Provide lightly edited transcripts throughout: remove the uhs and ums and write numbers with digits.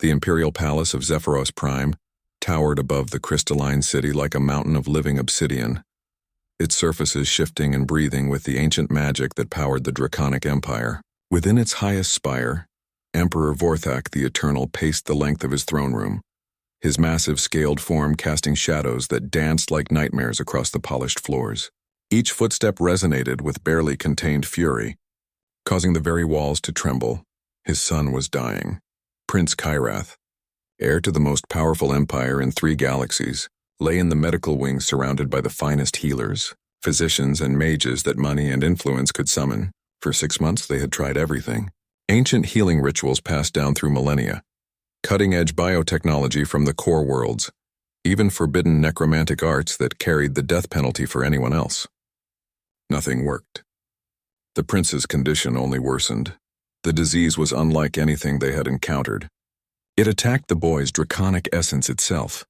The imperial palace of Zephyros Prime towered above the crystalline city like a mountain of living obsidian, its surfaces shifting and breathing with the ancient magic that powered the Draconic Empire. Within its highest spire, Emperor Vorthak the Eternal paced the length of his throne room, his massive scaled form casting shadows that danced like nightmares across the polished floors. Each footstep resonated with barely contained fury, causing the very walls to tremble. His son was dying. Prince Kyrath, heir to the most powerful empire in 3 galaxies, lay in the medical wing surrounded by the finest healers, physicians, and mages that money and influence could summon. For 6 months they had tried everything. Ancient healing rituals passed down through millennia, cutting-edge biotechnology from the core worlds, even forbidden necromantic arts that carried the death penalty for anyone else. Nothing worked. The prince's condition only worsened. The disease was unlike anything they had encountered. It attacked the boy's draconic essence itself,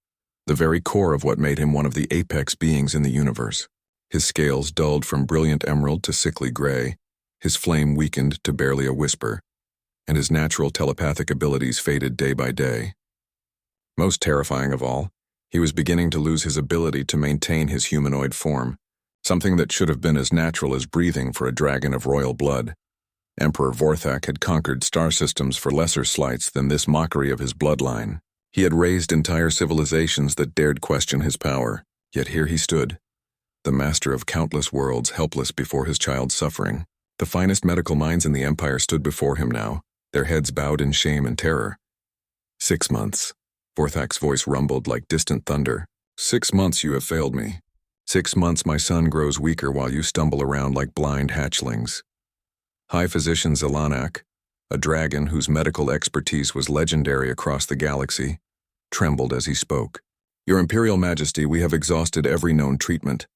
the very core of what made him one of the apex beings in the universe. His scales dulled from brilliant emerald to sickly gray, his flame weakened to barely a whisper, and his natural telepathic abilities faded day by day. Most terrifying of all, he was beginning to lose his ability to maintain his humanoid form, something that should have been as natural as breathing for a dragon of royal blood. Emperor Vorthak had conquered star systems for lesser slights than this mockery of his bloodline. He had raised entire civilizations that dared question his power, yet here he stood, the master of countless worlds, helpless before his child's suffering. The finest medical minds in the empire stood before him now, their heads bowed in shame and terror. 6 months. Vorthak's voice rumbled like distant thunder. 6 months you have failed me. 6 months my son grows weaker while you stumble around like blind hatchlings. High Physician Zelanak, a dragon whose medical expertise was legendary across the galaxy, trembled as he spoke. Your Imperial Majesty, we have exhausted every known treatment.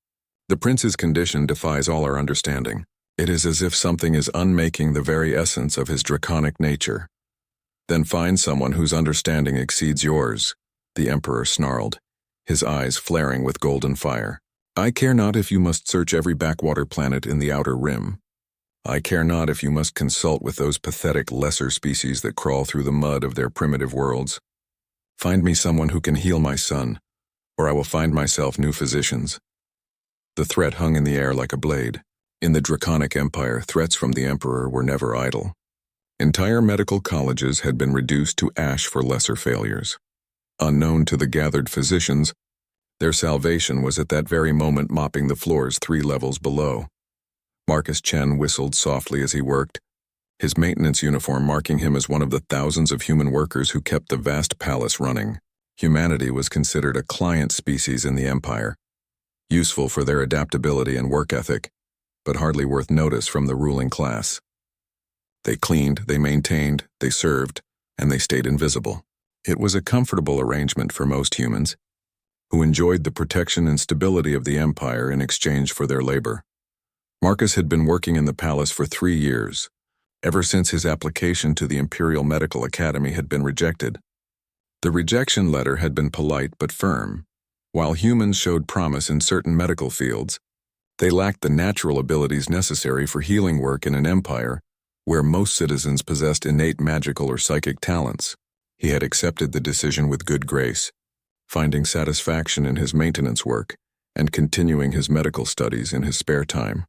The prince's condition defies all our understanding. It is as if something is unmaking the very essence of his draconic nature. Then find someone whose understanding exceeds yours, the Emperor snarled, his eyes flaring with golden fire. I care not if you must search every backwater planet in the Outer Rim. I care not if you must consult with those pathetic lesser species that crawl through the mud of their primitive worlds. Find me someone who can heal my son, or I will find myself new physicians. The threat hung in the air like a blade. In the Draconic Empire, threats from the Emperor were never idle. Entire medical colleges had been reduced to ash for lesser failures. Unknown to the gathered physicians, their salvation was at that very moment mopping the floors 3 levels below. Marcus Chen whistled softly as he worked, his maintenance uniform marking him as one of the thousands of human workers who kept the vast palace running. Humanity was considered a client species in the Empire, useful for their adaptability and work ethic, but hardly worth notice from the ruling class. They cleaned, they maintained, they served, and they stayed invisible. It was a comfortable arrangement for most humans, who enjoyed the protection and stability of the Empire in exchange for their labor. Marcus had been working in the palace for 3 years, ever since his application to the Imperial Medical Academy had been rejected. The rejection letter had been polite but firm. While humans showed promise in certain medical fields, they lacked the natural abilities necessary for healing work in an empire where most citizens possessed innate magical or psychic talents. He had accepted the decision with good grace, finding satisfaction in his maintenance work and continuing his medical studies in his spare time.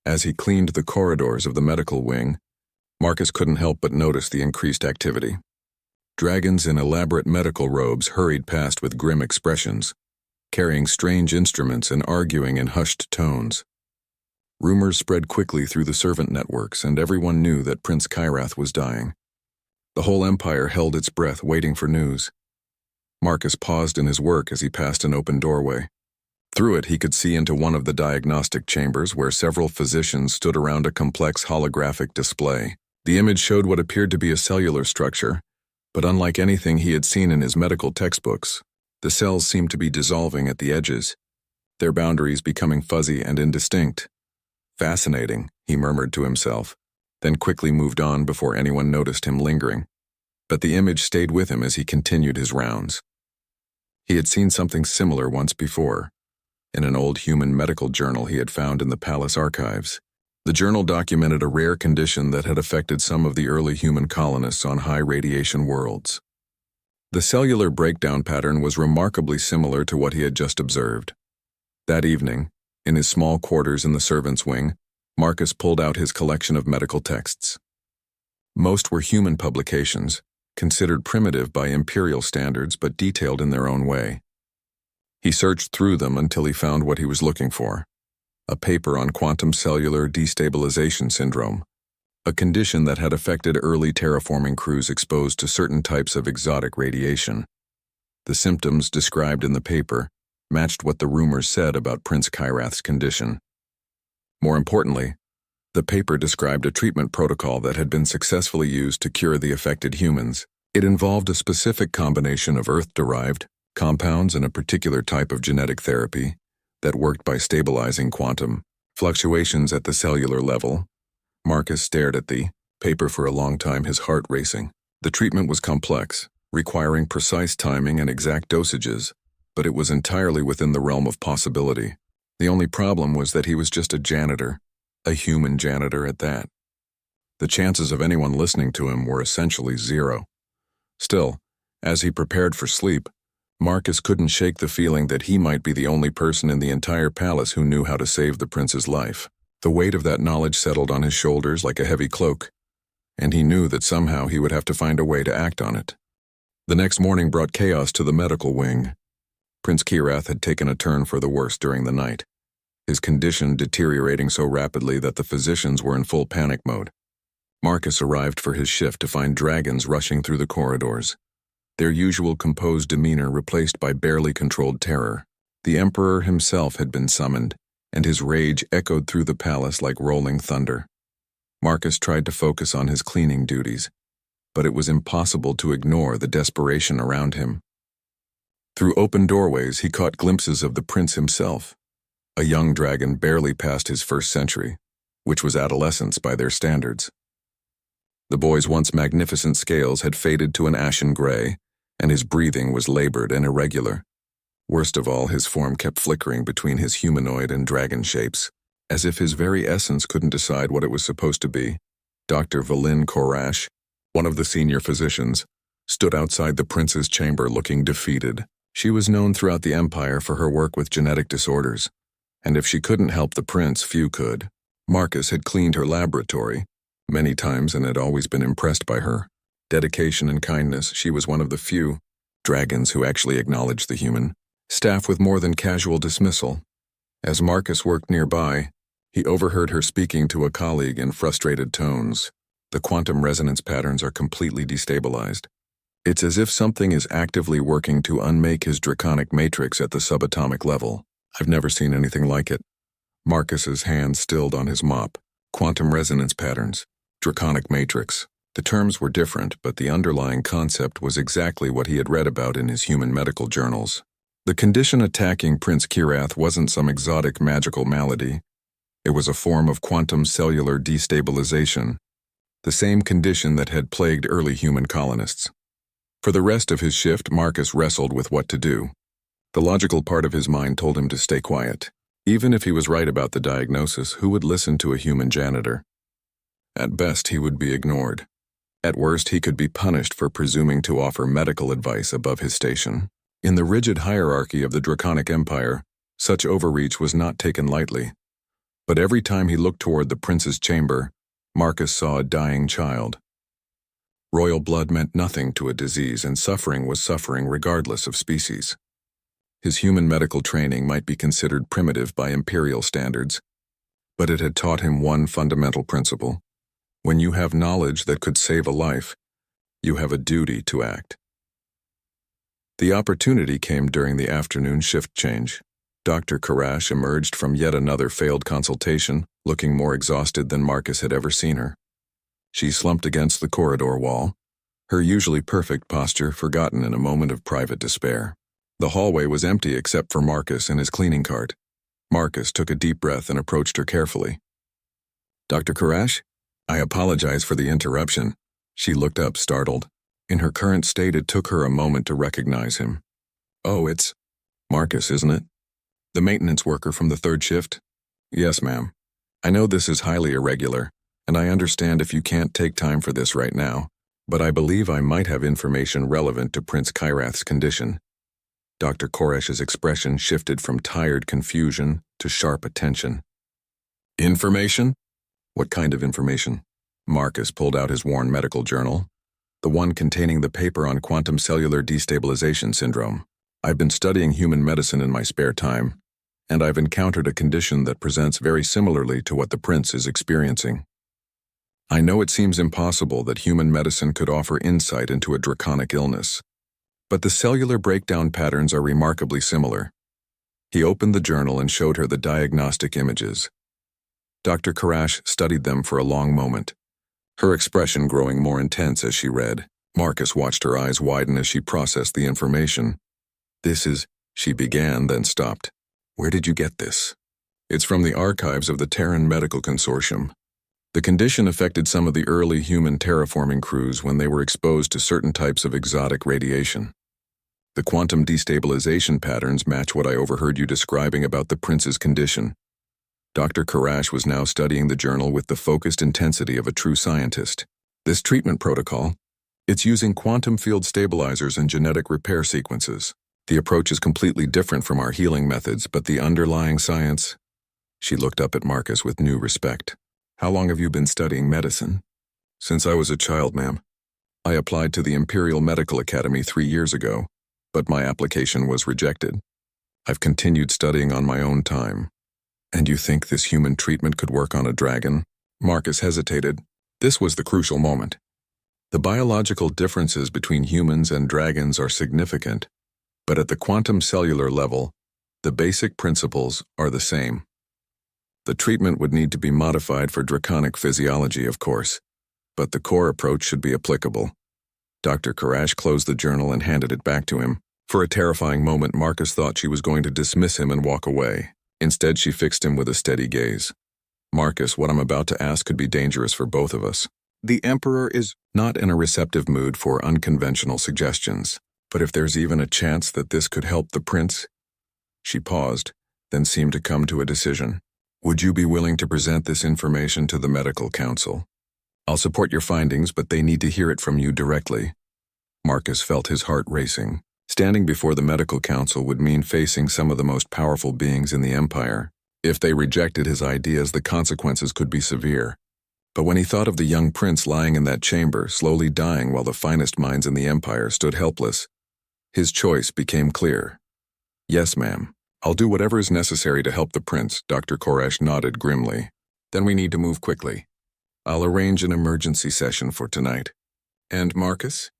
As he cleaned the corridors of the medical wing, Marcus couldn't help but notice the increased activity. Dragons in elaborate medical robes hurried past with grim expressions, carrying strange instruments and arguing in hushed tones. Rumors spread quickly through the servant networks, and everyone knew that Prince Kyrath was dying. The whole empire held its breath, waiting for news. Marcus paused in his work as he passed an open doorway. Through it, he could see into one of the diagnostic chambers where several physicians stood around a complex holographic display. The image showed what appeared to be a cellular structure, but unlike anything he had seen in his medical textbooks, the cells seemed to be dissolving at the edges, their boundaries becoming fuzzy and indistinct. Fascinating, he murmured to himself, then quickly moved on before anyone noticed him lingering. But the image stayed with him as he continued his rounds. He had seen something similar once before, in an old human medical journal he had found in the palace archives. The journal documented a rare condition that had affected some of the early human colonists on high-radiation worlds. The cellular breakdown pattern was remarkably similar to what he had just observed. That evening, in his small quarters in the servants' wing, Marcus pulled out his collection of medical texts. Most were human publications, considered primitive by imperial standards but detailed in their own way. He searched through them until he found what he was looking for: a paper on quantum cellular destabilization syndrome, a condition that had affected early terraforming crews exposed to certain types of exotic radiation. The symptoms described in the paper matched what the rumors said about Prince Kyrath's condition. More importantly, the paper described a treatment protocol that had been successfully used to cure the affected humans. It involved a specific combination of Earth-derived compounds and a particular type of genetic therapy that worked by stabilizing quantum fluctuations at the cellular level. Marcus stared at the paper for a long time, his heart racing. The treatment was complex, requiring precise timing and exact dosages, but it was entirely within the realm of possibility. The only problem was that he was just a janitor, a human janitor at that. The chances of anyone listening to him were essentially zero. Still, as he prepared for sleep, Marcus couldn't shake the feeling that he might be the only person in the entire palace who knew how to save the prince's life. The weight of that knowledge settled on his shoulders like a heavy cloak, and he knew that somehow he would have to find a way to act on it. The next morning brought chaos to the medical wing. Prince Kyrath had taken a turn for the worse during the night, his condition deteriorating so rapidly that the physicians were in full panic mode. Marcus arrived for his shift to find dragons rushing through the corridors, their usual composed demeanor replaced by barely controlled terror. The Emperor himself had been summoned, and his rage echoed through the palace like rolling thunder. Marcus tried to focus on his cleaning duties, but it was impossible to ignore the desperation around him. Through open doorways, he caught glimpses of the prince himself, a young dragon barely past his first century, which was adolescence by their standards. The boy's once magnificent scales had faded to an ashen gray, and his breathing was labored and irregular. Worst of all, his form kept flickering between his humanoid and dragon shapes, as if his very essence couldn't decide what it was supposed to be. Dr. Valin Korash, one of the senior physicians, stood outside the prince's chamber looking defeated. She was known throughout the empire for her work with genetic disorders, and if she couldn't help the prince, few could. Marcus had cleaned her laboratory many times and had always been impressed by her dedication and kindness. She was one of the few dragons who actually acknowledged the human staff with more than casual dismissal. As Marcus worked nearby, he overheard her speaking to a colleague in frustrated tones. The quantum resonance patterns are completely destabilized. It's as if something is actively working to unmake his draconic matrix at the subatomic level. I've never seen anything like it. Marcus's hand stilled on his mop. Quantum resonance patterns, draconic matrix. The terms were different, but the underlying concept was exactly what he had read about in his human medical journals. The condition attacking Prince Kyrath wasn't some exotic magical malady. It was a form of quantum cellular destabilization, the same condition that had plagued early human colonists. For the rest of his shift, Marcus wrestled with what to do. The logical part of his mind told him to stay quiet. Even if he was right about the diagnosis, who would listen to a human janitor? At best, he would be ignored. At worst, he could be punished for presuming to offer medical advice above his station. In the rigid hierarchy of the Draconic Empire, such overreach was not taken lightly. But every time he looked toward the prince's chamber, Marcus saw a dying child. Royal blood meant nothing to a disease, and suffering was suffering regardless of species. His human medical training might be considered primitive by imperial standards, but it had taught him one fundamental principle. When you have knowledge that could save a life, you have a duty to act. The opportunity came during the afternoon shift change. Dr. Korash emerged from yet another failed consultation, looking more exhausted than Marcus had ever seen her. She slumped against the corridor wall, her usually perfect posture forgotten in a moment of private despair. The hallway was empty except for Marcus and his cleaning cart. Marcus took a deep breath and approached her carefully. "Dr. Korash? I apologize for the interruption." She looked up, startled. In her current state, it took her a moment to recognize him. "Oh, it's Marcus, isn't it? The maintenance worker from the third shift?" "Yes, ma'am." I know this is highly irregular, and I understand if you can't take time for this right now, but I believe I might have information relevant to Prince Kyrath's condition. Dr. Koresh's expression shifted from tired confusion to sharp attention. Information? What kind of information? Marcus pulled out his worn medical journal, the one containing the paper on quantum cellular destabilization syndrome. I've been studying human medicine in my spare time, and I've encountered a condition that presents very similarly to what the prince is experiencing. I know it seems impossible that human medicine could offer insight into a draconic illness, but the cellular breakdown patterns are remarkably similar. He opened the journal and showed her the diagnostic images. Dr. Karash studied them for a long moment, her expression growing more intense as she read. Marcus watched her eyes widen as she processed the information. "This is," she began, then stopped. "Where did you get this?" "It's from the archives of the Terran Medical Consortium. The condition affected some of the early human terraforming crews when they were exposed to certain types of exotic radiation. The quantum destabilization patterns match what I overheard you describing about the prince's condition." Dr. Karash was now studying the journal with the focused intensity of a true scientist. "This treatment protocol, it's using quantum field stabilizers and genetic repair sequences. The approach is completely different from our healing methods, but the underlying science..." She looked up at Marcus with new respect. "How long have you been studying medicine?" "Since I was a child, ma'am. I applied to the Imperial Medical Academy 3 years ago, but my application was rejected. I've continued studying on my own time." "And you think this human treatment could work on a dragon?" Marcus hesitated. This was the crucial moment. The biological differences between humans and dragons are significant, but at the quantum cellular level, the basic principles are the same. The treatment would need to be modified for draconic physiology, of course, but the core approach should be applicable. Dr. Karash closed the journal and handed it back to him. For a terrifying moment, Marcus thought she was going to dismiss him and walk away. Instead, she fixed him with a steady gaze. "Marcus, what I'm about to ask could be dangerous for both of us." The Emperor is not in a receptive mood for unconventional suggestions, but if there's even a chance that this could help the prince... She paused, then seemed to come to a decision. "Would you be willing to present this information to the medical council? I'll support your findings, but they need to hear it from you directly." Marcus felt his heart racing. Standing before the medical council would mean facing some of the most powerful beings in the Empire. If they rejected his ideas, the consequences could be severe. But when he thought of the young prince lying in that chamber, slowly dying while the finest minds in the Empire stood helpless, his choice became clear. "Yes, ma'am. I'll do whatever is necessary to help the prince," Dr. Koresh nodded grimly. "Then we need to move quickly. I'll arrange an emergency session for tonight. And Marcus?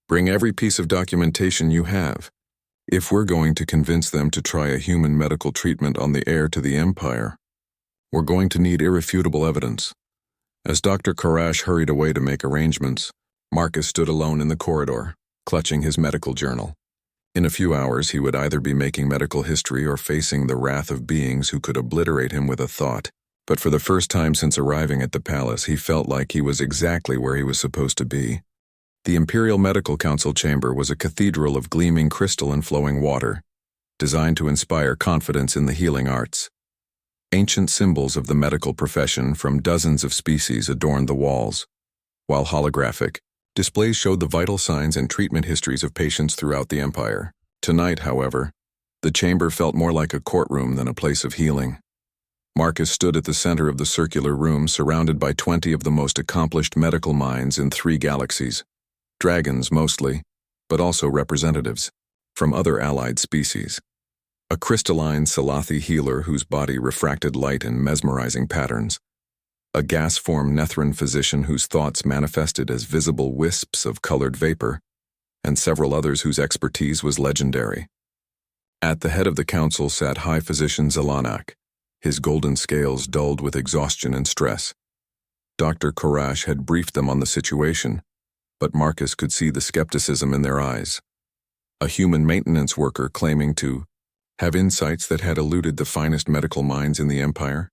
Bring every piece of documentation you have. If we're going to convince them to try a human medical treatment on the heir to the Empire, we're going to need irrefutable evidence." As Dr. Karash hurried away to make arrangements, Marcus stood alone in the corridor, clutching his medical journal. In a few hours, he would either be making medical history or facing the wrath of beings who could obliterate him with a thought. But for the first time since arriving at the palace, he felt like he was exactly where he was supposed to be. The Imperial Medical Council chamber was a cathedral of gleaming crystal and flowing water, designed to inspire confidence in the healing arts. Ancient symbols of the medical profession from dozens of species adorned the walls, while holographic displays showed the vital signs and treatment histories of patients throughout the Empire. Tonight, however, the chamber felt more like a courtroom than a place of healing. Marcus stood at the center of the circular room, surrounded by 20 of the most accomplished medical minds in 3 galaxies. Dragons mostly, but also representatives from other allied species. A crystalline Salathi healer whose body refracted light in mesmerizing patterns. A gas-form Nethran physician whose thoughts manifested as visible wisps of colored vapor, and several others whose expertise was legendary. At the head of the council sat High Physician Zelanak, his golden scales dulled with exhaustion and stress. Dr. Korash had briefed them on the situation, but Marcus could see the skepticism in their eyes. A human maintenance worker claiming to have insights that had eluded the finest medical minds in the Empire?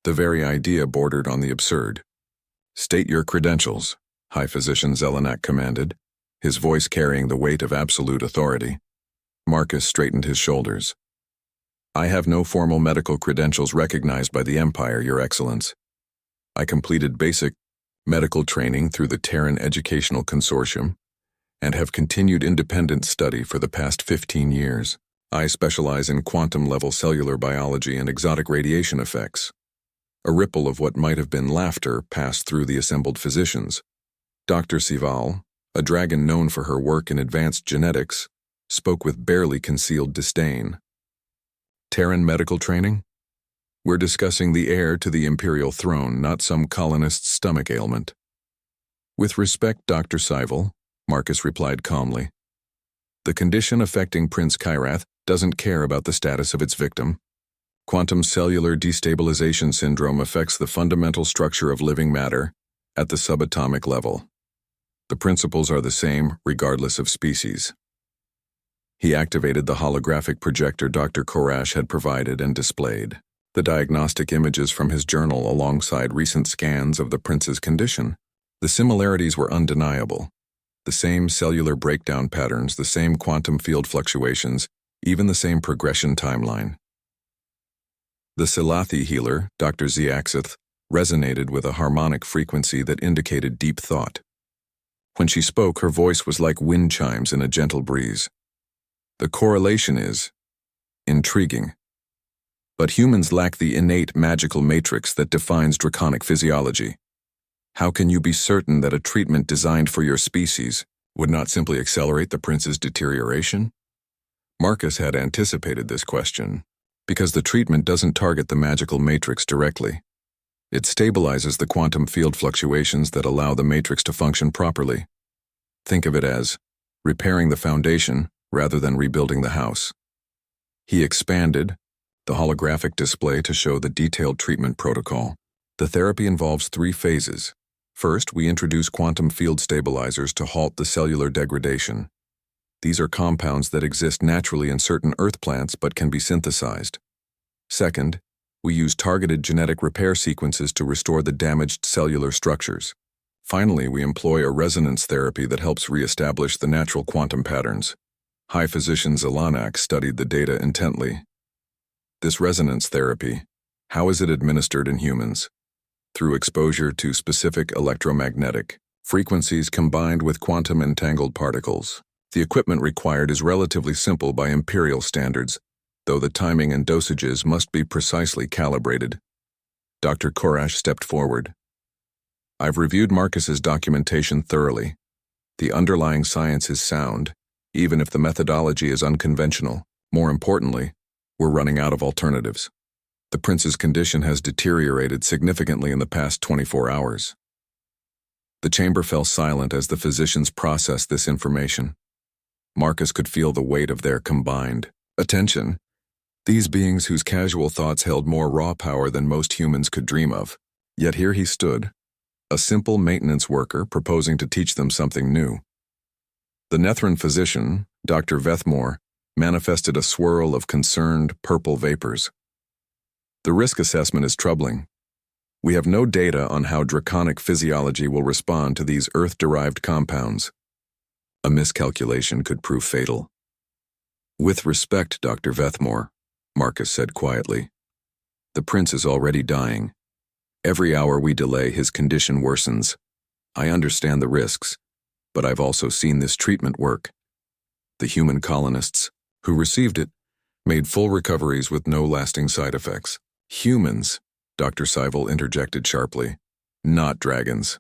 The very idea bordered on the absurd. "State your credentials," High Physician Zelanak commanded, his voice carrying the weight of absolute authority. Marcus straightened his shoulders. I have no formal medical credentials recognized by the Empire, Your Excellence. I completed basic medical training through the Terran Educational Consortium and have continued independent study for the past 15 years. I specialize in quantum-level cellular biology and exotic radiation effects. A ripple of what might have been laughter passed through the assembled physicians. Dr. Sival, a dragon known for her work in advanced genetics, spoke with barely concealed disdain. Terran medical training? We're discussing the heir to the imperial throne, not some colonist's stomach ailment. With respect, Dr. Sival, Marcus replied calmly. The condition affecting Prince Kyrath doesn't care about the status of its victim. Quantum cellular destabilization syndrome affects the fundamental structure of living matter at the subatomic level. The principles are the same regardless of species. He activated the holographic projector Dr. Korash had provided and displayed the diagnostic images from his journal alongside recent scans of the prince's condition. The similarities were undeniable. The same cellular breakdown patterns, the same quantum field fluctuations, even the same progression timeline. The Silathi healer, Dr. Ziaxith, resonated with a harmonic frequency that indicated deep thought. When she spoke, her voice was like wind chimes in a gentle breeze. The correlation is intriguing. But humans lack the innate magical matrix that defines draconic physiology. How can you be certain that a treatment designed for your species would not simply accelerate the prince's deterioration? Marcus had anticipated this question, because the treatment doesn't target the magical matrix directly. It stabilizes the quantum field fluctuations that allow the matrix to function properly. Think of it as repairing the foundation rather than rebuilding the house. He expanded the holographic display to show the detailed treatment protocol. The therapy involves 3 phases. First, we introduce quantum field stabilizers to halt the cellular degradation. These are compounds that exist naturally in certain earth plants but can be synthesized. Second, we use targeted genetic repair sequences to restore the damaged cellular structures. Finally, we employ a resonance therapy that helps reestablish the natural quantum patterns. High Physician Zelanak studied the data intently. This resonance therapy, how is it administered in humans? Through exposure to specific electromagnetic frequencies combined with quantum entangled particles. The equipment required is relatively simple by imperial standards, though the timing and dosages must be precisely calibrated. Dr. Korash stepped forward. I've reviewed Marcus's documentation thoroughly. The underlying science is sound, even if the methodology is unconventional. More importantly, we're running out of alternatives. The prince's condition has deteriorated significantly in the past 24 hours. The chamber fell silent as the physicians processed this information. Marcus could feel the weight of their combined attention. These beings whose casual thoughts held more raw power than most humans could dream of. Yet here he stood, a simple maintenance worker proposing to teach them something new. The Nethran physician, Dr. Vethmore, manifested a swirl of concerned purple vapors. The risk assessment is troubling. We have no data on how draconic physiology will respond to these Earth-derived compounds. A miscalculation could prove fatal. With respect, Dr. Vethmore, Marcus said quietly. The prince is already dying. Every hour we delay, his condition worsens. I understand the risks, but I've also seen this treatment work. The human colonists, who received it, made full recoveries with no lasting side effects. Humans, Dr. Sival interjected sharply, not dragons.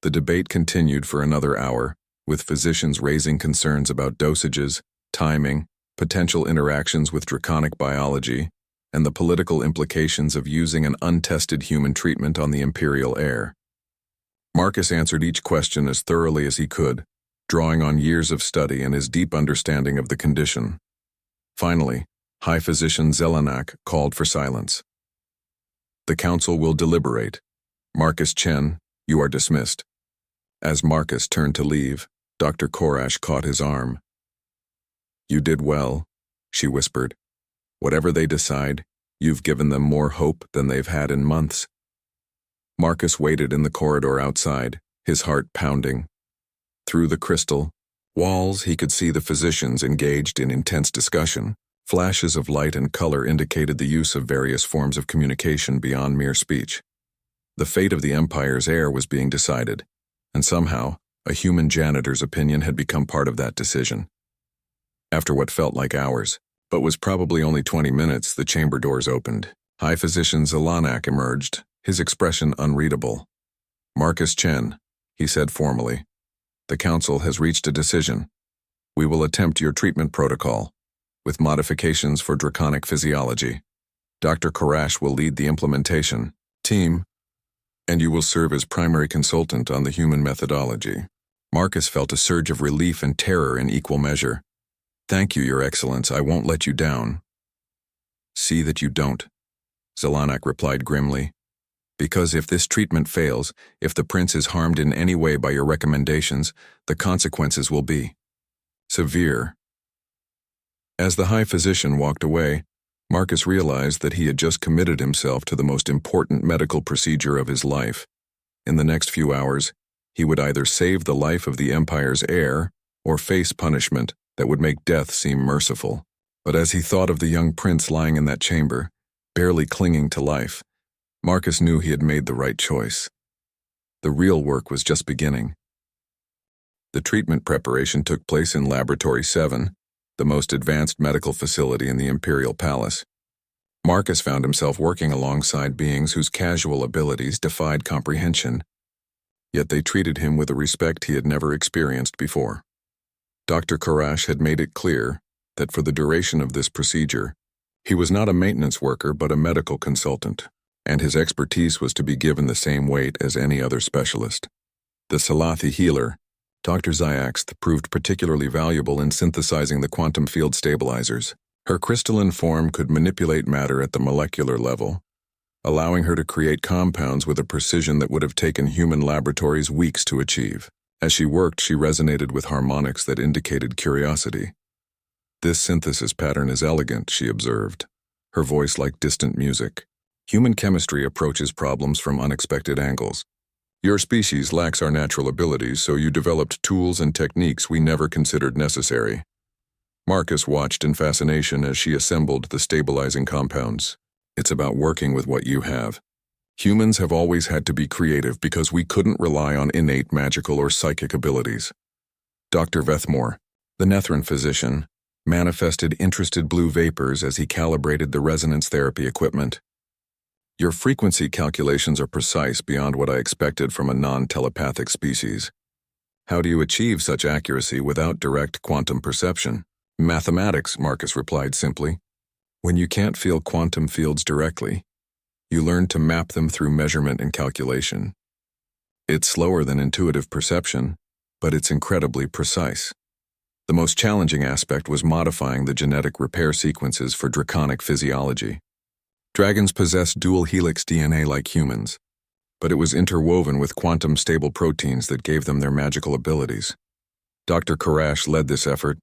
The debate continued for another hour, with physicians raising concerns about dosages, timing, potential interactions with draconic biology, and the political implications of using an untested human treatment on the imperial heir. Marcus answered each question as thoroughly as he could, drawing on years of study and his deep understanding of the condition. Finally, High Physician Zelanak called for silence. The council will deliberate. Marcus Chen, you are dismissed. As Marcus turned to leave, Dr. Korash caught his arm. You did well, she whispered. Whatever they decide, you've given them more hope than they've had in months. Marcus waited in the corridor outside, his heart pounding. Through the crystal walls, he could see the physicians engaged in intense discussion. Flashes of light and color indicated the use of various forms of communication beyond mere speech. The fate of the Empire's heir was being decided, and somehow, a human janitor's opinion had become part of that decision. After what felt like hours, but was probably only 20 minutes, the chamber doors opened. High Physician Zelanak emerged, his expression unreadable. "Marcus Chen," he said formally. "The Council has reached a decision. We will attempt your treatment protocol, with modifications for draconic physiology. Dr. Karash will lead the implementation team, and you will serve as primary consultant on the human methodology." Marcus felt a surge of relief and terror in equal measure. "Thank you, Your Excellence. I won't let you down." "See that you don't," Zelanak replied grimly. "Because if this treatment fails, if the prince is harmed in any way by your recommendations, the consequences will be severe." As the High Physician walked away, Marcus realized that he had just committed himself to the most important medical procedure of his life. In the next few hours, he would either save the life of the Empire's heir or face punishment that would make death seem merciful. But as he thought of the young prince lying in that chamber, barely clinging to life, Marcus knew he had made the right choice. The real work was just beginning. The treatment preparation took place in Laboratory 7, the most advanced medical facility in the Imperial Palace. Marcus found himself working alongside beings whose casual abilities defied comprehension, yet they treated him with a respect he had never experienced before. Dr. Karash had made it clear that for the duration of this procedure, he was not a maintenance worker but a medical consultant, and his expertise was to be given the same weight as any other specialist. The Salathi healer, Dr. Zyax, proved particularly valuable in synthesizing the quantum field stabilizers. Her crystalline form could manipulate matter at the molecular level, allowing her to create compounds with a precision that would have taken human laboratories weeks to achieve. As she worked, she resonated with harmonics that indicated curiosity. "This synthesis pattern is elegant," she observed, her voice like distant music. "Human chemistry approaches problems from unexpected angles. Your species lacks our natural abilities, so you developed tools and techniques we never considered necessary." Marcus watched in fascination as she assembled the stabilizing compounds. "It's about working with what you have. Humans have always had to be creative because we couldn't rely on innate magical or psychic abilities." Dr. Vethmore, the Nethran physician, manifested interested blue vapors as he calibrated the resonance therapy equipment. "Your frequency calculations are precise beyond what I expected from a non-telepathic species. How do you achieve such accuracy without direct quantum perception?" "Mathematics," Marcus replied simply. "When you can't feel quantum fields directly, you learn to map them through measurement and calculation. It's slower than intuitive perception, but it's incredibly precise." The most challenging aspect was modifying the genetic repair sequences for draconic physiology. Dragons possess dual helix DNA like humans, but it was interwoven with quantum-stable proteins that gave them their magical abilities. Dr. Karash led this effort,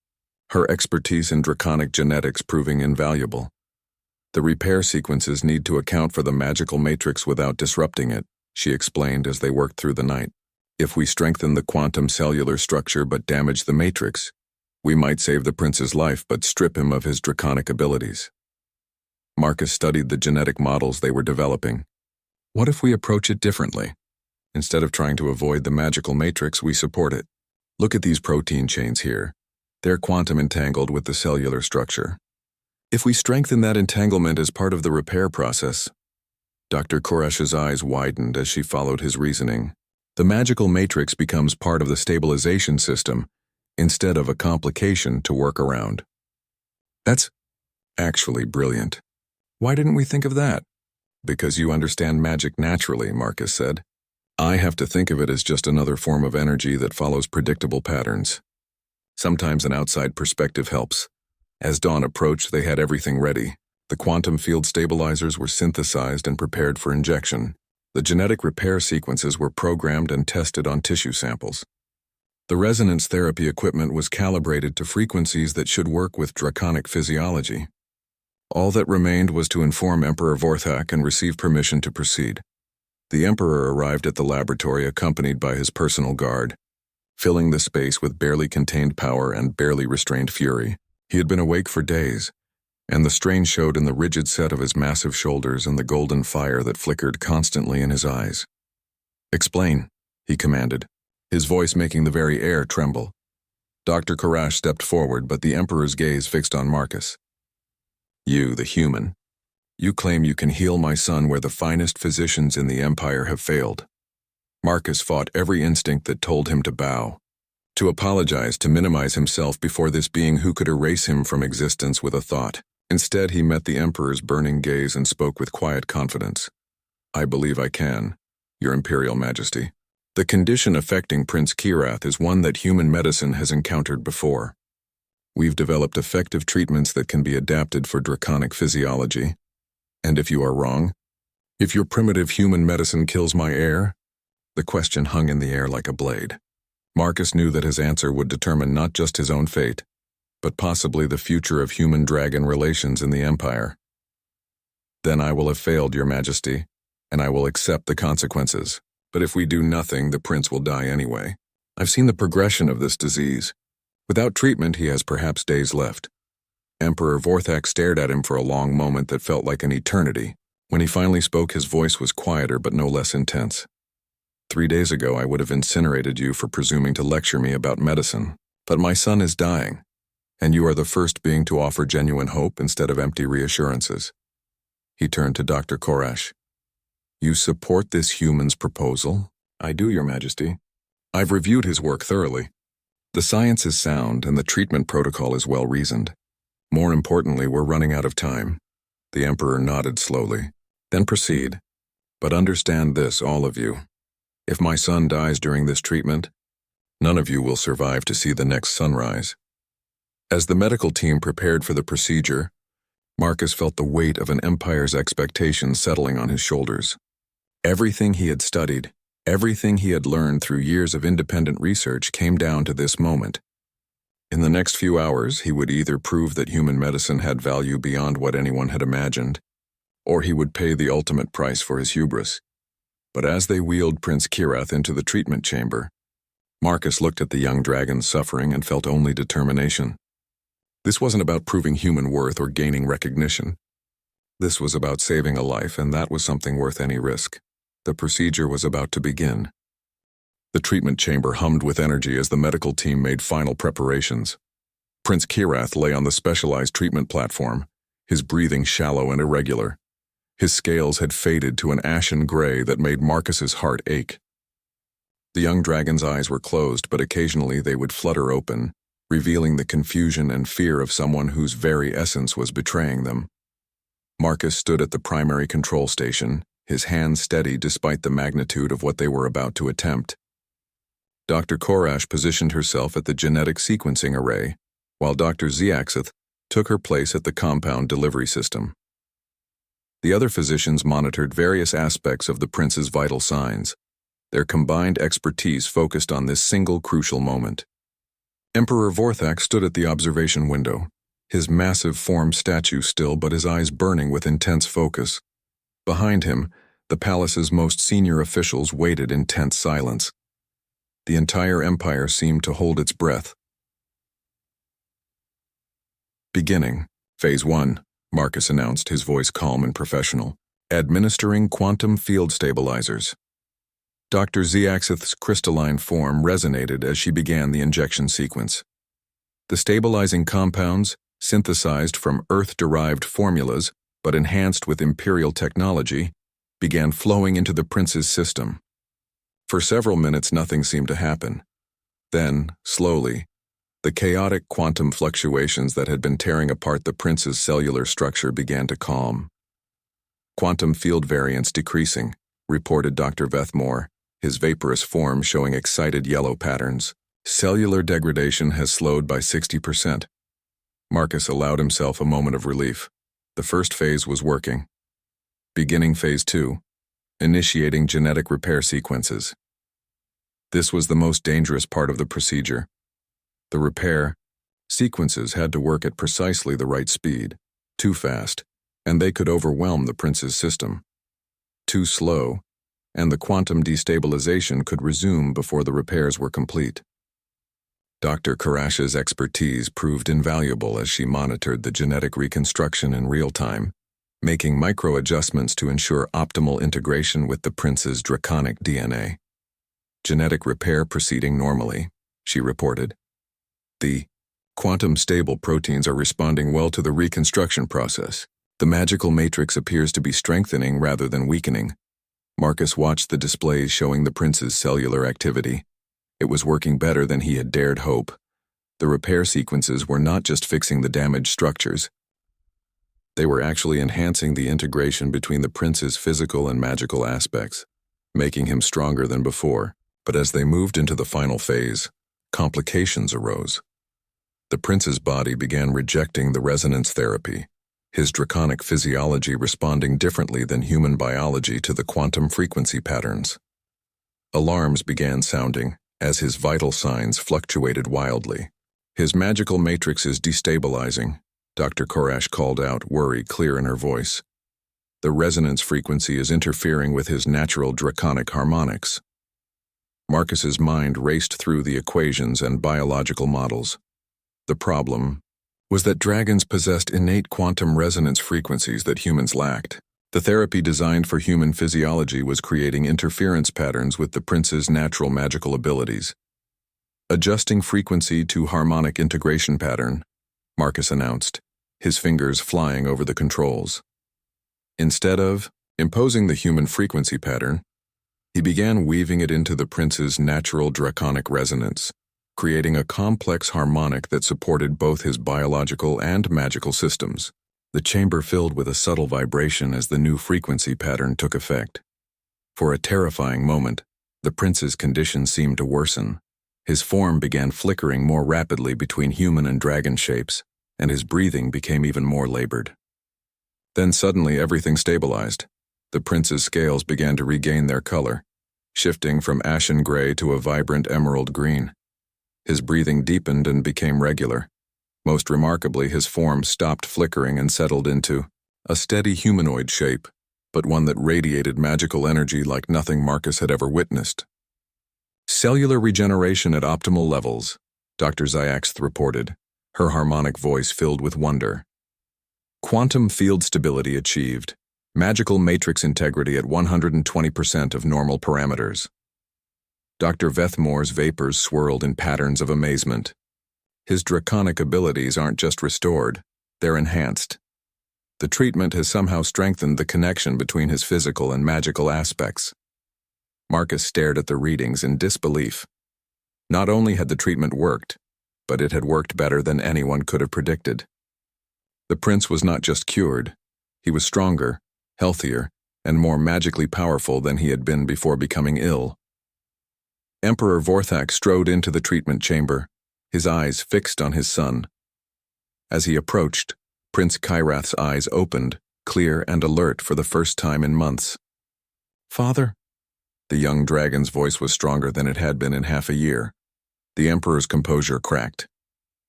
her expertise in draconic genetics proving invaluable. "The repair sequences need to account for the magical matrix without disrupting it," she explained as they worked through the night. "If we strengthen the quantum cellular structure but damage the matrix, we might save the prince's life but strip him of his draconic abilities." Marcus studied the genetic models they were developing. "What if we approach it differently? Instead of trying to avoid the magical matrix, we support it. Look at these protein chains here. They're quantum entangled with the cellular structure. If we strengthen that entanglement as part of the repair process..." Dr. Koresh's eyes widened as she followed his reasoning. "The magical matrix becomes part of the stabilization system, instead of a complication to work around." "That's actually brilliant. Why didn't we think of that?" "Because you understand magic naturally," Marcus said. "I have to think of it as just another form of energy that follows predictable patterns. Sometimes an outside perspective helps." As dawn approached, they had everything ready. The quantum field stabilizers were synthesized and prepared for injection. The genetic repair sequences were programmed and tested on tissue samples. The resonance therapy equipment was calibrated to frequencies that should work with draconic physiology. All that remained was to inform Emperor Vorthak and receive permission to proceed. The Emperor arrived at the laboratory accompanied by his personal guard, filling the space with barely contained power and barely restrained fury. He had been awake for days, and the strain showed in the rigid set of his massive shoulders and the golden fire that flickered constantly in his eyes. "Explain," he commanded, his voice making the very air tremble. Dr. Korash stepped forward, but the Emperor's gaze fixed on Marcus. "You, the human. You claim you can heal my son where the finest physicians in the Empire have failed." Marcus fought every instinct that told him to bow, to apologize, to minimize himself before this being who could erase him from existence with a thought. Instead, he met the Emperor's burning gaze and spoke with quiet confidence. "I believe I can, Your Imperial Majesty. The condition affecting Prince Kirath is one that human medicine has encountered before. We've developed effective treatments that can be adapted for draconic physiology. And if you are wrong, if your primitive human medicine kills my heir?" The question hung in the air like a blade. Marcus knew that his answer would determine not just his own fate, but possibly the future of human-dragon relations in the Empire. "Then I will have failed, Your Majesty, and I will accept the consequences. But if we do nothing, the prince will die anyway. I've seen the progression of this disease. Without treatment, he has perhaps days left." Emperor Vorthak stared at him for a long moment that felt like an eternity. When he finally spoke, his voice was quieter but no less intense. 3 days ago, I would have incinerated you for presuming to lecture me about medicine. But my son is dying, and you are the first being to offer genuine hope instead of empty reassurances. He turned to Dr. Korash. "You support this human's proposal?" "I do, Your Majesty. I've reviewed his work thoroughly. The science is sound and the treatment protocol is well-reasoned. More importantly, we're running out of time." The Emperor nodded slowly. "Then proceed. But understand this, all of you. If my son dies during this treatment, none of you will survive to see the next sunrise." As the medical team prepared for the procedure, Marcus felt the weight of an empire's expectations settling on his shoulders. Everything he had studied, everything he had learned through years of independent research came down to this moment. In the next few hours, he would either prove that human medicine had value beyond what anyone had imagined, or he would pay the ultimate price for his hubris. But as they wheeled Prince Kirath into the treatment chamber, Marcus looked at the young dragon's suffering and felt only determination. This wasn't about proving human worth or gaining recognition. This was about saving a life, and that was something worth any risk. The procedure was about to begin. The treatment chamber hummed with energy as the medical team made final preparations. Prince Kirath lay on the specialized treatment platform, his breathing shallow and irregular. His scales had faded to an ashen gray that made Marcus's heart ache. The young dragon's eyes were closed, but occasionally they would flutter open, revealing the confusion and fear of someone whose very essence was betraying them. Marcus stood at the primary control station, his hands steady despite the magnitude of what they were about to attempt. Dr. Korash positioned herself at the genetic sequencing array, while Dr. Ziaxith took her place at the compound delivery system. The other physicians monitored various aspects of the prince's vital signs. Their combined expertise focused on this single crucial moment. Emperor Vorthak stood at the observation window, his massive form statue still but his eyes burning with intense focus. Behind him, the palace's most senior officials waited in tense silence. The entire empire seemed to hold its breath. "Beginning, Phase 1, Marcus announced, his voice calm and professional. "Administering quantum field stabilizers." Dr. Ziaxith's crystalline form resonated as she began the injection sequence. The stabilizing compounds, synthesized from Earth-derived formulas but enhanced with Imperial technology, began flowing into the prince's system. For several minutes, nothing seemed to happen. Then, slowly, the chaotic quantum fluctuations that had been tearing apart the prince's cellular structure began to calm. "Quantum field variance decreasing," reported Dr. Vethmore, his vaporous form showing excited yellow patterns. "Cellular degradation has slowed by 60%. Marcus allowed himself a moment of relief. The first phase was working. Beginning Phase 2, initiating genetic repair sequences. This was the most dangerous part of the procedure. The repair sequences had to work at precisely the right speed. Too fast, and they could overwhelm the prince's system. Too slow, and the quantum destabilization could resume before the repairs were complete. Dr. Karash's expertise proved invaluable as she monitored the genetic reconstruction in real time, making micro-adjustments to ensure optimal integration with the prince's draconic DNA. Genetic repair proceeding normally, she reported. The quantum-stable proteins are responding well to the reconstruction process. The magical matrix appears to be strengthening rather than weakening. Marcus watched the displays showing the prince's cellular activity. It was working better than he had dared hope. The repair sequences were not just fixing the damaged structures. They were actually enhancing the integration between the prince's physical and magical aspects, making him stronger than before. But as they moved into the final phase, complications arose. The prince's body began rejecting the resonance therapy, his draconic physiology responding differently than human biology to the quantum frequency patterns. Alarms began sounding as his vital signs fluctuated wildly. His magical matrix is destabilizing, Dr. Karash called out, worry clear in her voice. The resonance frequency is interfering with his natural draconic harmonics. Marcus's mind raced through the equations and biological models. The problem was that dragons possessed innate quantum resonance frequencies that humans lacked. The therapy designed for human physiology was creating interference patterns with the prince's natural magical abilities. Adjusting frequency to harmonic integration pattern, Marcus announced, his fingers flying over the controls. Instead of imposing the human frequency pattern, he began weaving it into the prince's natural draconic resonance, creating a complex harmonic that supported both his biological and magical systems. The chamber filled with a subtle vibration as the new frequency pattern took effect. For a terrifying moment, the prince's condition seemed to worsen. His form began flickering more rapidly between human and dragon shapes, and his breathing became even more labored. Then suddenly everything stabilized. The prince's scales began to regain their color, shifting from ashen gray to a vibrant emerald green. His breathing deepened and became regular. Most remarkably, his form stopped flickering and settled into a steady humanoid shape, but one that radiated magical energy like nothing Marcus had ever witnessed. Cellular regeneration at optimal levels, Dr. Zyax reported, her harmonic voice filled with wonder. Quantum field stability achieved. Magical matrix integrity at 120% of normal parameters. Dr. Vethmore's vapors swirled in patterns of amazement. His draconic abilities aren't just restored, they're enhanced. The treatment has somehow strengthened the connection between his physical and magical aspects. Marcus stared at the readings in disbelief. Not only had the treatment worked, but it had worked better than anyone could have predicted. The prince was not just cured, he was stronger, healthier, and more magically powerful than he had been before becoming ill. Emperor Vorthak strode into the treatment chamber, his eyes fixed on his son. As he approached, Prince Kyrath's eyes opened, clear and alert for the first time in months. "Father?" The young dragon's voice was stronger than it had been in half a year. The emperor's composure cracked.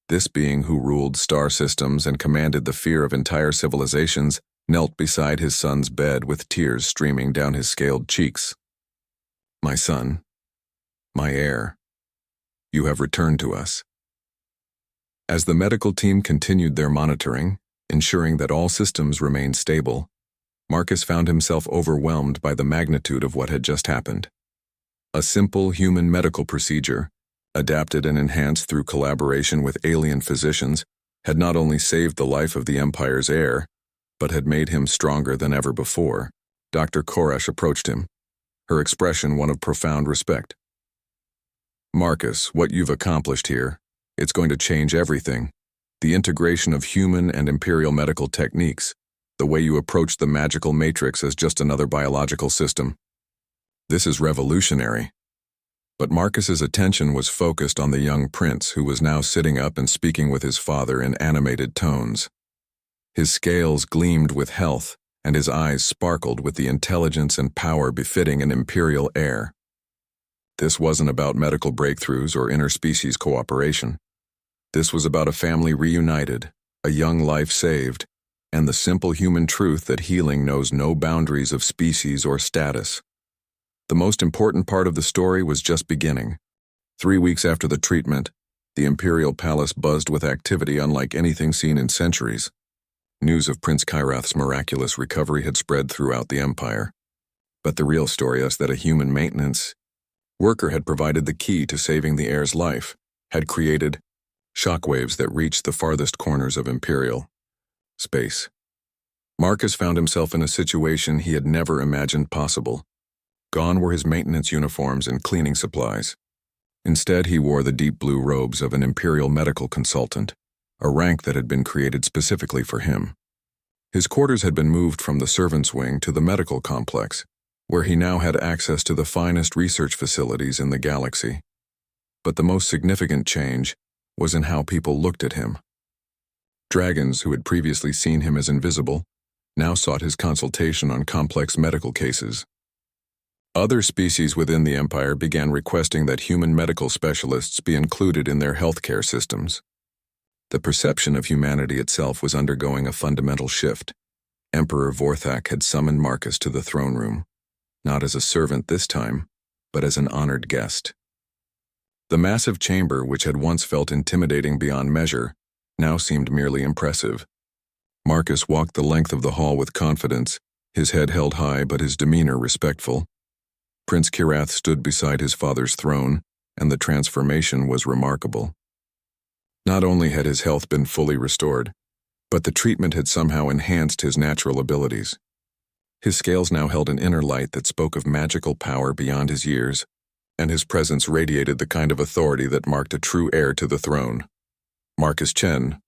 This being who ruled star systems and commanded the fear of entire civilizations knelt beside his son's bed with tears streaming down his scaled cheeks. "My son, my heir, you have returned to us." As the medical team continued their monitoring, ensuring that all systems remained stable, Marcus found himself overwhelmed by the magnitude of what had just happened. A simple human medical procedure, adapted and enhanced through collaboration with alien physicians, had not only saved the life of the Empire's heir, but had made him stronger than ever before. Dr. Koresh approached him, her expression one of profound respect. "Marcus, what you've accomplished here, it's going to change everything. The integration of human and imperial medical techniques, the way you approach the magical matrix as just another biological system. This is revolutionary." But Marcus's attention was focused on the young prince who was now sitting up and speaking with his father in animated tones. His scales gleamed with health, and his eyes sparkled with the intelligence and power befitting an imperial heir. This wasn't about medical breakthroughs or interspecies cooperation. This was about a family reunited, a young life saved, and the simple human truth that healing knows no boundaries of species or status. The most important part of the story was just beginning. 3 weeks after the treatment, The imperial palace buzzed with activity unlike anything seen in centuries. News of Prince Kyrath's miraculous recovery had spread throughout the empire. But the real story is that a human maintenance worker had provided the key to saving the heir's life, had created shockwaves that reached the farthest corners of imperial space. Marcus found himself in a situation he had never imagined possible. Gone were his maintenance uniforms and cleaning supplies. Instead, he wore the deep blue robes of an imperial medical consultant, a rank that had been created specifically for him. His quarters had been moved from the servants' wing to the medical complex, where he now had access to the finest research facilities in the galaxy. But the most significant change was in how people looked at him. Dragons, who had previously seen him as invisible, now sought his consultation on complex medical cases. Other species within the Empire began requesting that human medical specialists be included in their healthcare systems. The perception of humanity itself was undergoing a fundamental shift. Emperor Vorthak had summoned Marcus to the throne room, not as a servant this time, but as an honored guest. The massive chamber, which had once felt intimidating beyond measure, now seemed merely impressive. Marcus walked the length of the hall with confidence, his head held high but his demeanor respectful. Prince Kyrath stood beside his father's throne, and the transformation was remarkable. Not only had his health been fully restored, but the treatment had somehow enhanced his natural abilities. His scales now held an inner light that spoke of magical power beyond his years, and his presence radiated the kind of authority that marked a true heir to the throne. Marcus Chen.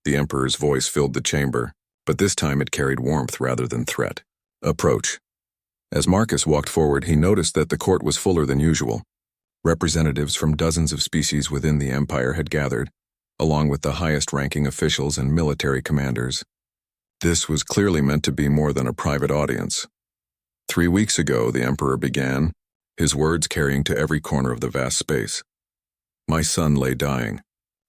The Emperor's voice filled the chamber, but this time it carried warmth rather than threat. Approach. As Marcus walked forward, he noticed that the court was fuller than usual. Representatives from dozens of species within the Empire had gathered, along with the highest-ranking officials and military commanders. This was clearly meant to be more than a private audience. 3 weeks ago, the Emperor began, his words carrying to every corner of the vast space. My son lay dying,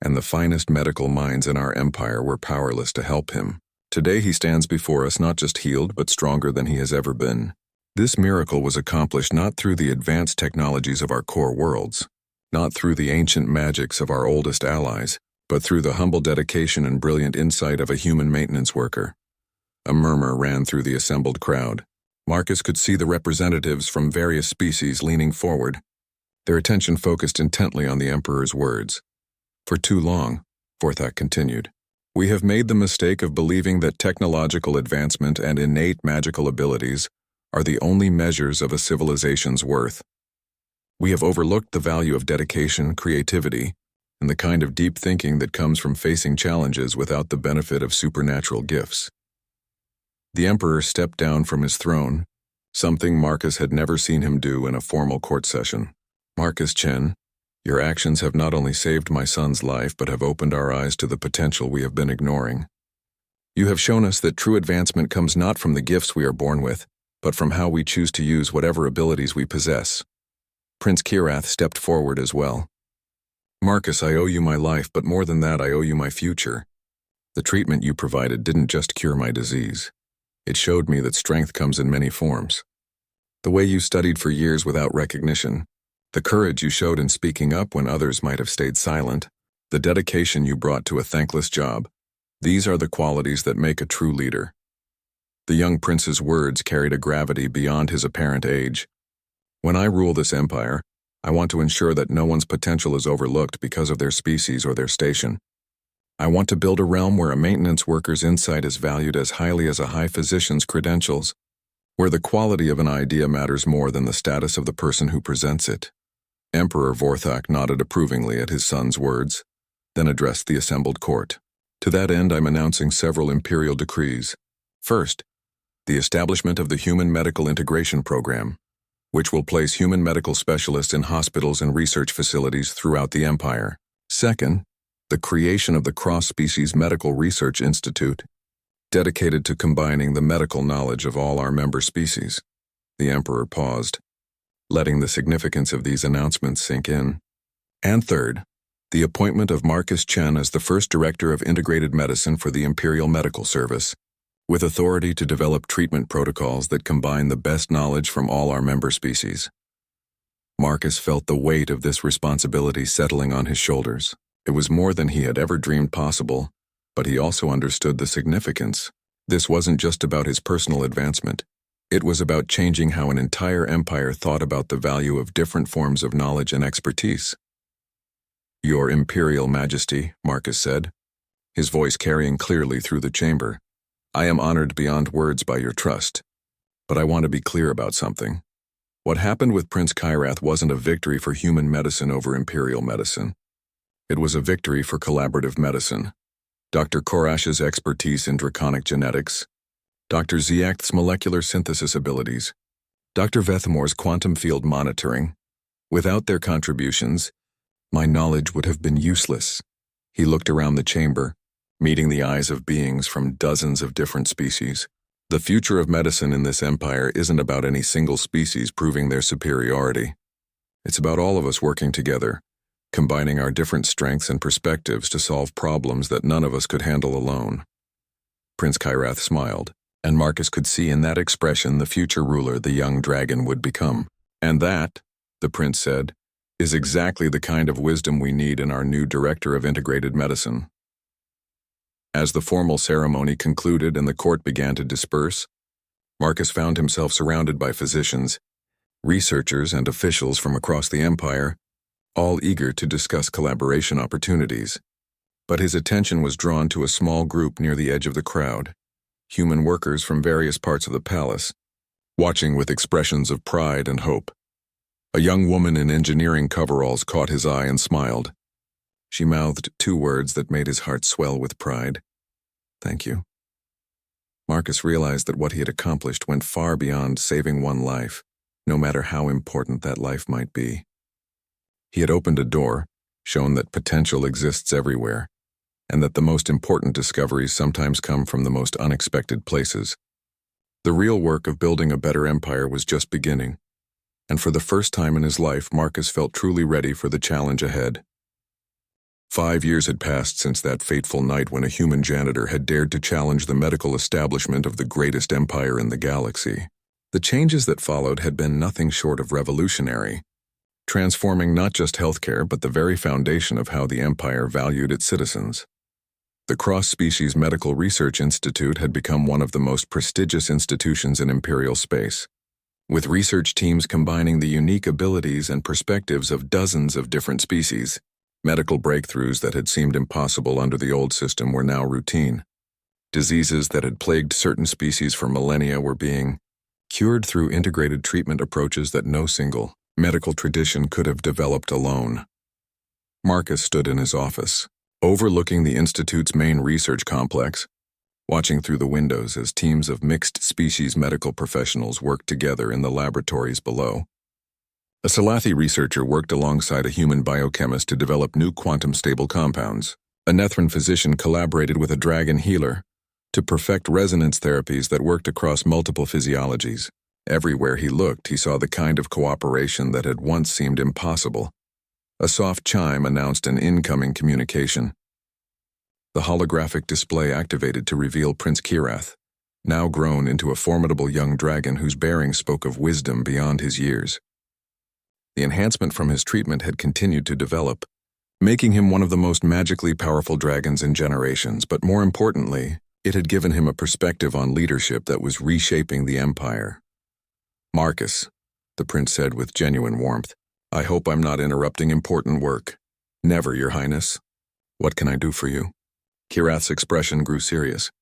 and the finest medical minds in our empire were powerless to help him. Today he stands before us not just healed, but stronger than he has ever been. This miracle was accomplished not through the advanced technologies of our core worlds, not through the ancient magics of our oldest allies, but through the humble dedication and brilliant insight of a human maintenance worker. A murmur ran through the assembled crowd. Marcus could see the representatives from various species leaning forward, their attention focused intently on the Emperor's words. For too long, Vorthak continued, we have made the mistake of believing that technological advancement and innate magical abilities are the only measures of a civilization's worth. We have overlooked the value of dedication, creativity, and the kind of deep thinking that comes from facing challenges without the benefit of supernatural gifts. The Emperor stepped down from his throne, something Marcus had never seen him do in a formal court session. Marcus Chen, your actions have not only saved my son's life but have opened our eyes to the potential we have been ignoring. You have shown us that true advancement comes not from the gifts we are born with, but from how we choose to use whatever abilities we possess. Prince Kyrath stepped forward as well. Marcus, I owe you my life, but more than that, I owe you my future. The treatment you provided didn't just cure my disease. It showed me that strength comes in many forms. The way you studied for years without recognition, the courage you showed in speaking up when others might have stayed silent, the dedication you brought to a thankless job, these are the qualities that make a true leader. The young prince's words carried a gravity beyond his apparent age. When I rule this empire, I want to ensure that no one's potential is overlooked because of their species or their station. I want to build a realm where a maintenance worker's insight is valued as highly as a high physician's credentials, where the quality of an idea matters more than the status of the person who presents it. Emperor Vorthak nodded approvingly at his son's words, then addressed the assembled court. To that end, I'm announcing several imperial decrees. First, the establishment of the Human Medical Integration Program, which will place human medical specialists in hospitals and research facilities throughout the empire. Second, the creation of the Cross-Species Medical Research Institute, dedicated to combining the medical knowledge of all our member species. The Emperor paused, letting the significance of these announcements sink in. And third, the appointment of Marcus Chen as the first Director of Integrated Medicine for the Imperial Medical Service, with authority to develop treatment protocols that combine the best knowledge from all our member species. Marcus felt the weight of this responsibility settling on his shoulders. It was more than he had ever dreamed possible, but he also understood the significance. This wasn't just about his personal advancement. It was about changing how an entire empire thought about the value of different forms of knowledge and expertise. "Your Imperial Majesty," Marcus said, his voice carrying clearly through the chamber. "I am honored beyond words by your trust, but I want to be clear about something. What happened with Prince Kyrath wasn't a victory for human medicine over Imperial medicine. It was a victory for collaborative medicine. Dr. Korash's expertise in draconic genetics, Dr. Ziakth's molecular synthesis abilities, Dr. Vethamore's quantum field monitoring. Without their contributions, my knowledge would have been useless." He looked around the chamber, meeting the eyes of beings from dozens of different species. The future of medicine in this empire isn't about any single species proving their superiority. It's about all of us working together, combining our different strengths and perspectives to solve problems that none of us could handle alone. Prince Kyrath smiled, and Marcus could see in that expression the future ruler the young dragon would become. "And that," the prince said, "is exactly the kind of wisdom we need in our new director of integrated medicine." As the formal ceremony concluded and the court began to disperse, Marcus found himself surrounded by physicians, researchers, and officials from across the empire, all eager to discuss collaboration opportunities. But his attention was drawn to a small group near the edge of the crowd, human workers from various parts of the palace, watching with expressions of pride and hope. A young woman in engineering coveralls caught his eye and smiled. She mouthed 2 words that made his heart swell with pride. "Thank you." Marcus realized that what he had accomplished went far beyond saving one life, no matter how important that life might be. He had opened a door, shown that potential exists everywhere, and that the most important discoveries sometimes come from the most unexpected places. The real work of building a better empire was just beginning, and for the first time in his life, Marcus felt truly ready for the challenge ahead. 5 years had passed since that fateful night when a human janitor had dared to challenge the medical establishment of the greatest empire in the galaxy. The changes that followed had been nothing short of revolutionary, transforming not just healthcare but the very foundation of how the empire valued its citizens. The Cross-Species Medical Research Institute had become one of the most prestigious institutions in imperial space, with research teams combining the unique abilities and perspectives of dozens of different species. Medical breakthroughs that had seemed impossible under the old system were now routine. Diseases that had plagued certain species for millennia were being cured through integrated treatment approaches that no single medical tradition could have developed alone. Marcus stood in his office, overlooking the Institute's main research complex, watching through the windows as teams of mixed-species medical professionals worked together in the laboratories below. A Salathi researcher worked alongside a human biochemist to develop new quantum-stable compounds. A Nethran physician collaborated with a dragon healer to perfect resonance therapies that worked across multiple physiologies. Everywhere he looked, he saw the kind of cooperation that had once seemed impossible. A soft chime announced an incoming communication. The holographic display activated to reveal Prince Kyrath, now grown into a formidable young dragon whose bearing spoke of wisdom beyond his years. The enhancement from his treatment had continued to develop, making him one of the most magically powerful dragons in generations, but more importantly, it had given him a perspective on leadership that was reshaping the empire. "Marcus," the prince said with genuine warmth, "I hope I'm not interrupting important work." "Never, Your Highness. What can I do for you?" Kyrath's expression grew serious.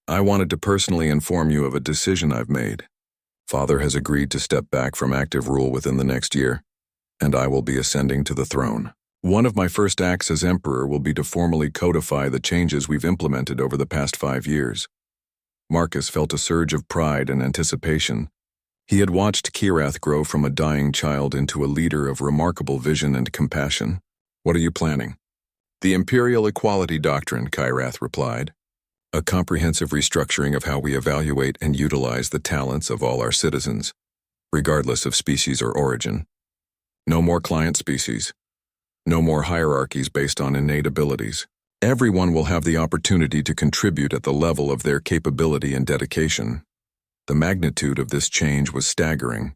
"I wanted to personally inform you of a decision I've made. Father has agreed to step back from active rule within the next year, and I will be ascending to the throne. One of my first acts as emperor will be to formally codify the changes we've implemented over the past 5 years." Marcus felt a surge of pride and anticipation. He had watched Kyrath grow from a dying child into a leader of remarkable vision and compassion. "What are you planning?" "The Imperial Equality Doctrine," Kyrath replied. "A comprehensive restructuring of how we evaluate and utilize the talents of all our citizens, regardless of species or origin. No more client species. No more hierarchies based on innate abilities. Everyone will have the opportunity to contribute at the level of their capability and dedication." The magnitude of this change was staggering.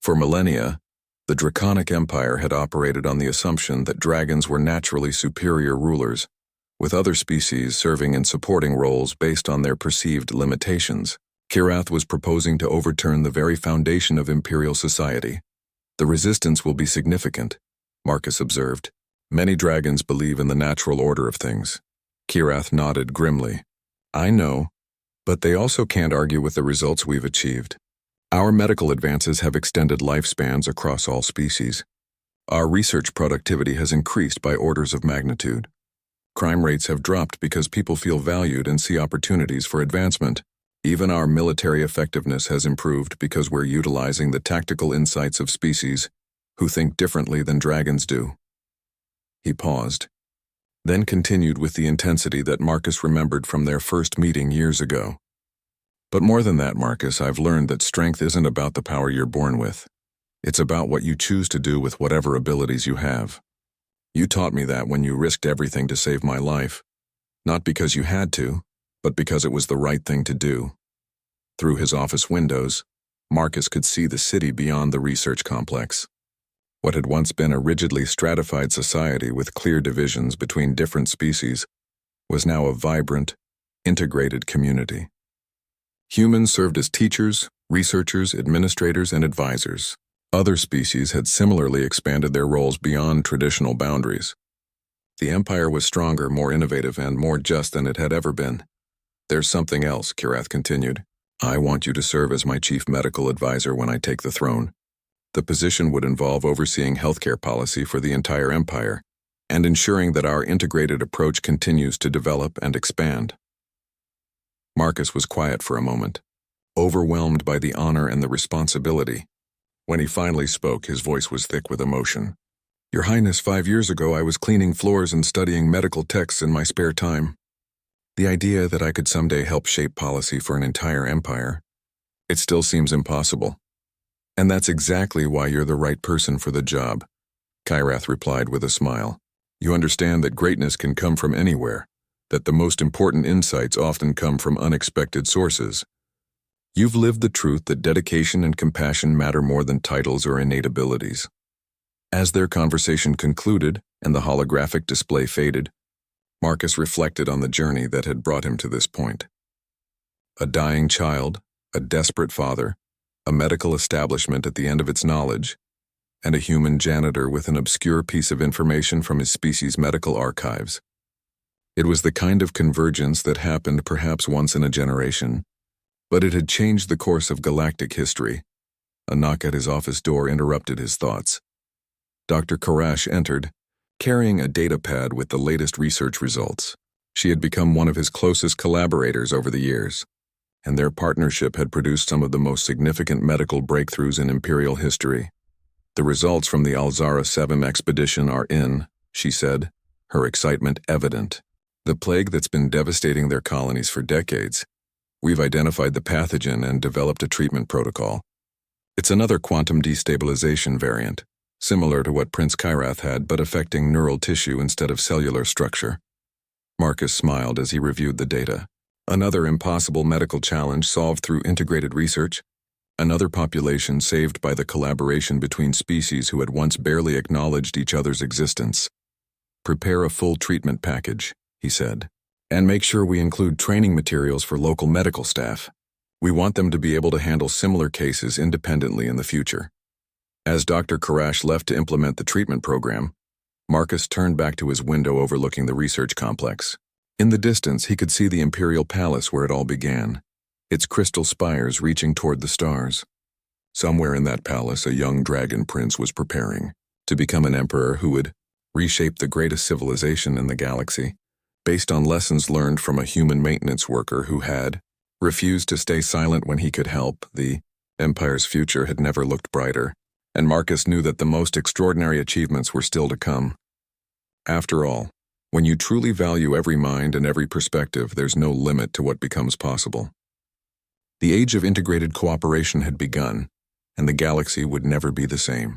For millennia, The Draconic Empire had operated on the assumption that dragons were naturally superior rulers, with other species serving in supporting roles based on their perceived limitations. Kirath was proposing to overturn the very foundation of imperial society. The resistance will be significant, Marcus observed. Many dragons believe in the natural order of things. Kirath nodded grimly. I know, but they also can't argue with the results we've achieved. Our medical advances have extended lifespans across all species. Our research productivity has increased by orders of magnitude. Crime rates have dropped because people feel valued and see opportunities for advancement. Even our military effectiveness has improved because we're utilizing the tactical insights of species who think differently than dragons do. He paused, then continued with the intensity that Marcus remembered from their first meeting years ago. But more than that, Marcus, I've learned that strength isn't about the power you're born with. It's about what you choose to do with whatever abilities you have. You taught me that when you risked everything to save my life, not because you had to, but because it was the right thing to do. Through his office windows, Marcus could see the city beyond the research complex. What had once been a rigidly stratified society with clear divisions between different species was now a vibrant, integrated community. Humans served as teachers, researchers, administrators, and advisors. Other species had similarly expanded their roles beyond traditional boundaries. The Empire was stronger, more innovative, and more just than it had ever been. There's something else, Kirath continued. I want you to serve as my chief medical advisor when I take the throne. The position would involve overseeing healthcare policy for the entire Empire and ensuring that our integrated approach continues to develop and expand. Marcus was quiet for a moment, overwhelmed by the honor and the responsibility. When he finally spoke, his voice was thick with emotion. Your Highness, 5 years ago I was cleaning floors and studying medical texts in my spare time. The idea that I could someday help shape policy for an entire empire, it still seems impossible. And that's exactly why you're the right person for the job, Kirath replied with a smile. You understand that greatness can come from anywhere, that the most important insights often come from unexpected sources. You've lived the truth that dedication and compassion matter more than titles or innate abilities. As their conversation concluded and the holographic display faded, Marcus reflected on the journey that had brought him to this point. A dying child, a desperate father, a medical establishment at the end of its knowledge, and a human janitor with an obscure piece of information from his species' medical archives. It was the kind of convergence that happened perhaps once in a generation, but it had changed the course of galactic history. A knock at his office door interrupted his thoughts. Dr. Karash entered, carrying a data pad with the latest research results. She had become one of his closest collaborators over the years, and their partnership had produced some of the most significant medical breakthroughs in Imperial history. The results from the Alzara 7 expedition are in, she said, her excitement evident. The plague that's been devastating their colonies for decades. We've identified the pathogen and developed a treatment protocol. It's another quantum destabilization variant, similar to what Prince Kirath had but affecting neural tissue instead of cellular structure. Marcus smiled as he reviewed the data. Another impossible medical challenge solved through integrated research. Another population saved by the collaboration between species who had once barely acknowledged each other's existence. Prepare a full treatment package, he said, and make sure we include training materials for local medical staff. We want them to be able to handle similar cases independently in the future. As Dr. Karash left to implement the treatment program, Marcus turned back to his window overlooking the research complex. In the distance, he could see the Imperial Palace where it all began, its crystal spires reaching toward the stars. Somewhere in that palace, a young dragon prince was preparing to become an emperor who would reshape the greatest civilization in the galaxy, based on lessons learned from a human maintenance worker who had refused to stay silent when he could help. The Empire's future had never looked brighter, and Marcus knew that the most extraordinary achievements were still to come. After all, when you truly value every mind and every perspective, there's no limit to what becomes possible. The age of integrated cooperation had begun, and the galaxy would never be the same.